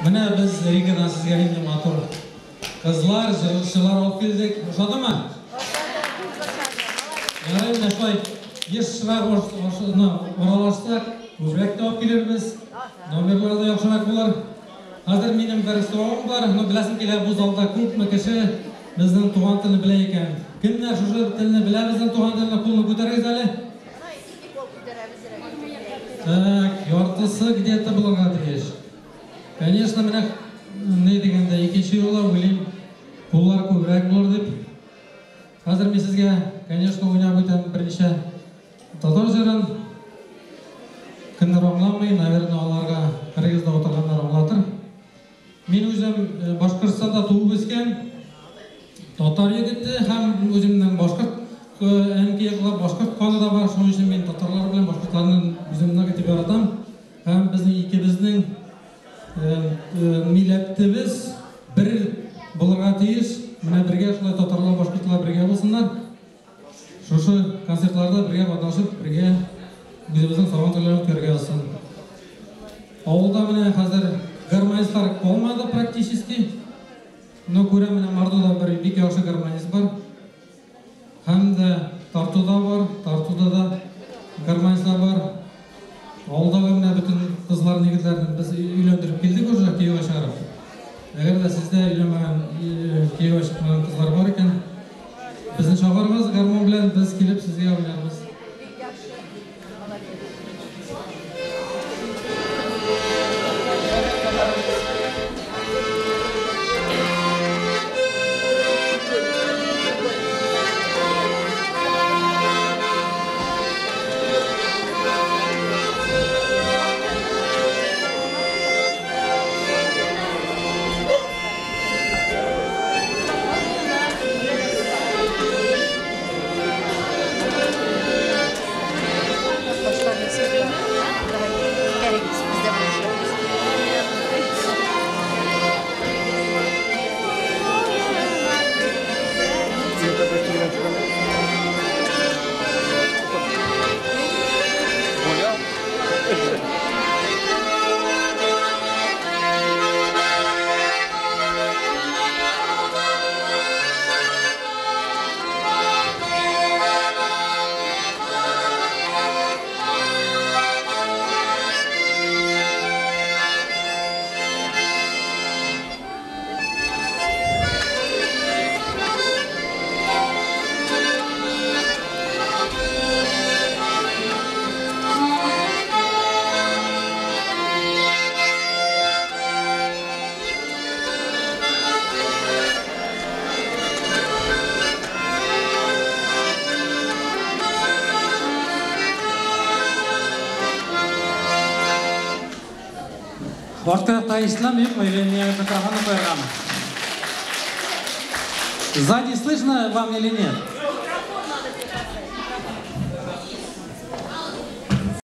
Mine biz Riga'dan sizge hindi matur kızlar, jırılışçılar alıp geldik. Uşadı mı? Yarayın aşkay, еш şırak oralaşsak, köprek de alıp geliriz. Номерлары да яхшырак булар. Хәзер минем бер соравым бар. Беләсем килә, бу залда күпме кеше безнең туган телне белә икән. Кемнәр шушы телне белә безнең туган телне кулны күтәрегез әле? Так, яртысы где-то булырга тиеш. Конечно, менә ни дигәндә икенче юлы уйлыйм, куллар күбрәк булыр дип. Хәзер мин сезгә, конечно, уйнап үтәм берничә татар җырын. Кемнәр аңламый, наверное, аларга кыргызда утырганнар аңлатыр. Мин үзем Башкортстанда туып үскән, татар егете һәм үземнең башкорт әнкәйгә башкорт каны да бар. Шуның өчен мин татарлар белән башкортларны үземнән итеп яратам. Һәм безнең икебезнең милләтебез бер булырга тиеш. Менә бергә шулай татарлар, башкортлар бергә булсыннар. Шушы концертларда бергә катнашып, бергә Bizimizin savun türlerini körge alsın. Avulda mine hazır garmanistlar olmadı praktически. No kure mine Marduda bir iki yaxşı garmanist var. Hem de Tartuda var. Tartuda da garmanistlar var. Avulda mine bütün kızlar, yigitlerini biz uylandırıp keldik уже keyve çağırıp. Eğer de sizde uylanmagan keyve çıkmagan kızlar var iken bizin çağırmaz garmon bilen biz kelip sizge oynarız. Башкортта ислам и появление микрофона программы. Сзади слышно вам или нет?